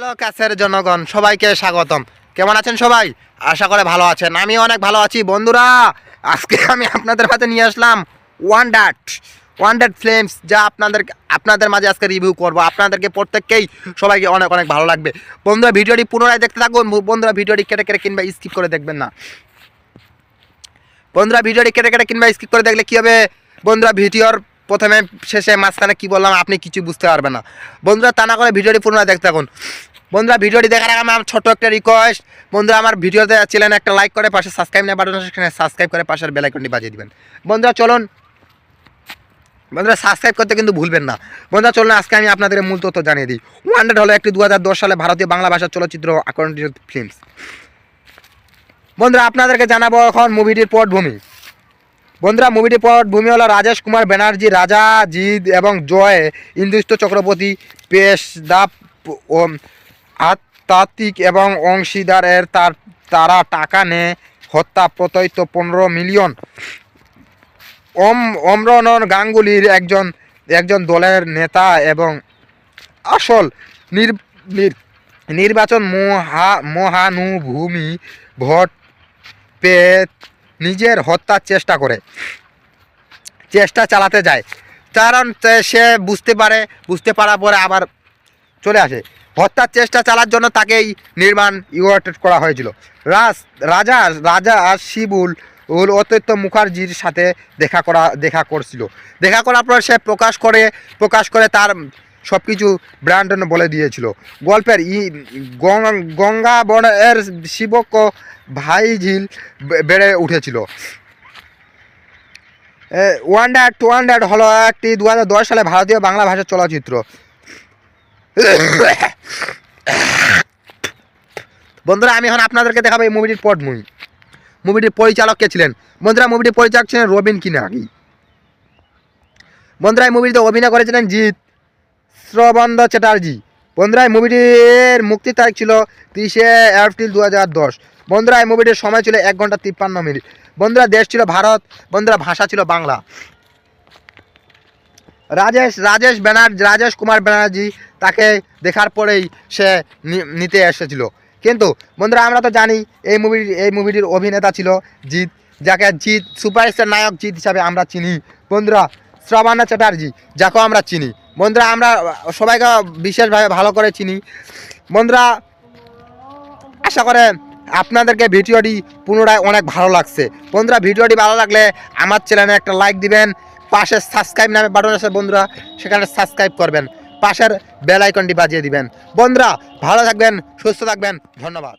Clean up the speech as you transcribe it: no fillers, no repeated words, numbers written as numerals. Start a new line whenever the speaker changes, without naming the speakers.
Hello ক্যাসের জনগণ, সবাইকে স্বাগতম। কেমন আছেন সবাই? আশা করে ভালো আছেন। আমি অনেক ভালো আছি বন্ধুরা। আজকে আমি আপনাদের কাছে নিয়ে আসলাম ওয়ান ডেট ফিল্মস, যা আপনাদের মাঝে আজকে রিভিউ করব। আপনাদেরকে প্রত্যেককেই সবাইকে অনেক অনেক ভালো লাগবে। বন্ধুরা ভিডিওটি পুনরায় দেখতে থাকুন। বন্ধুরা ভিডিওটি কেটে কেটে কিংবা স্কিপ করে দেখবেন না। বন্ধুরা ভিডিওটি কেটে কেটে কিংবা স্কিপ করে দেখলে কী হবে, বন্ধুরা ভিডিওর প্রথমে শেষে মাঝখানে কী বললাম আপনি কিছু বুঝতে পারবেন না। বন্ধুরা তা না করে ভিডিওটি পুনরায় দেখতে থাকুন। বন্ধুরা ভিডিওটি দেখার আগে আমার ছোট্ট একটা রিকোয়েস্ট, বন্ধুরা আমার ভিডিওতে চ্যানেলে একটা লাইক করে পাশে সাবস্ক্রাইব না বাটন সেখানে সাবস্ক্রাইব করে পাশের বেল আইকনটি বাজিয়ে দিবেন। বন্ধুরা চলুন, বন্ধুরা সাবস্ক্রাইব করতে কিন্তু ভুলবেন না। বন্ধুরা চলুন আজকে আমি আপনাদের মূল তথ্য জানিয়ে দিই। ওয়ান হলো একটি 2010 সালে ভারতীয় বাংলা ভাষার চলচ্চিত্র আকর্ষণীয় ফিল্মস। বন্ধুরা আপনাদেরকে জানাবো এখন মুভিটির পটভূমি। বন্ধুরা মুভিটির পটভূমি হলো রাজেশ কুমার ব্যানার্জি, রাজা জিৎ এবং জয় ইন্দুস্থ চক্রবর্তী, পেশদাপ ও আত্মাত্মিক এবং অংশীদারের তারা টাকা নেয় হত্যা প্রত্যয়িত 15 মিলিয়ন। অমরন গাঙ্গুলির একজন দলের নেতা এবং আসল নির্বাচন মহানুভূমি ভোট পেয়ে নিজের হত্যার চেষ্টা চালাতে যায়, কারণ সে বুঝতে পারার পরে আবার চলে আসে। হত্যার চেষ্টা চালার জন্য তাকেই নির্মাণ ইউটেড করা হয়েছিল। রাজা শিবুল অত্যন্ত মুখার্জির সাথে দেখা করছিল। দেখা করার পর সে প্রকাশ করে তার সব কিছু ব্র্যান্ডন বলে দিয়েছিল। গল্পের গঙ্গা বনের শিবক ভাইঝিল বেড়ে উঠেছিল। ওয়ান ডেট হলো একটি 2010 সালে ভারতীয় বাংলা ভাষার চলচ্চিত্র। বন্ধুরা আমি এখন আপনাদেরকে দেখাবো এই মুভিটির পটভূমি। মুভিটির পরিচালক কে ছিলেন? বন্ধুরা মুভিটির পরিচালক ছিলেন রবিন কিনারি। বন্ধুরা এই মুভিটিতে অভিনয় করেছিলেন জিৎ শ্রবন্ধ চ্যাটার্জি। বন্ধুরা এই মুভিটির মুক্তির তারিখ ছিল 30 এপ্রিল 2010। বন্ধুরা এই মুভিটির সময় ছিল 1 ঘন্টা 53 মিনিট। বন্ধুরা দেশ ছিল ভারত। বন্ধুরা ভাষা ছিল বাংলা। রাজেশ কুমার ব্যানার্জি তাকে দেখার পরেই সে নিতে এসেছিল। কিন্তু বন্ধুরা আমরা তো জানি এই মুভিটির অভিনেতা ছিল জিৎ, যাকে সুপারস্টার নায়ক জিৎ হিসাবে আমরা চিনি। বন্ধুরা শ্রবণ চ্যাটার্জি, যাকেও আমরা চিনি। বন্ধুরা আমরা সবাইকে বিশেষভাবে ভালো করে চিনি। বন্ধুরা আশা করে আপনাদেরকে ভিডিওটি পুনরায় অনেক ভালো লাগছে। বন্ধুরা ভিডিওটি ভালো লাগলে আমার চ্যানেলে একটা লাইক দিবেন, পাশের সাবস্ক্রাইব নামে বাটন আছে বন্ধুরা, সেখানে সাবস্ক্রাইব করবেন, পাশের বেল আইকনটি বাজিয়ে দিবেন। বন্ধুরা ভালো থাকবেন, সুস্থ থাকবেন, ধন্যবাদ।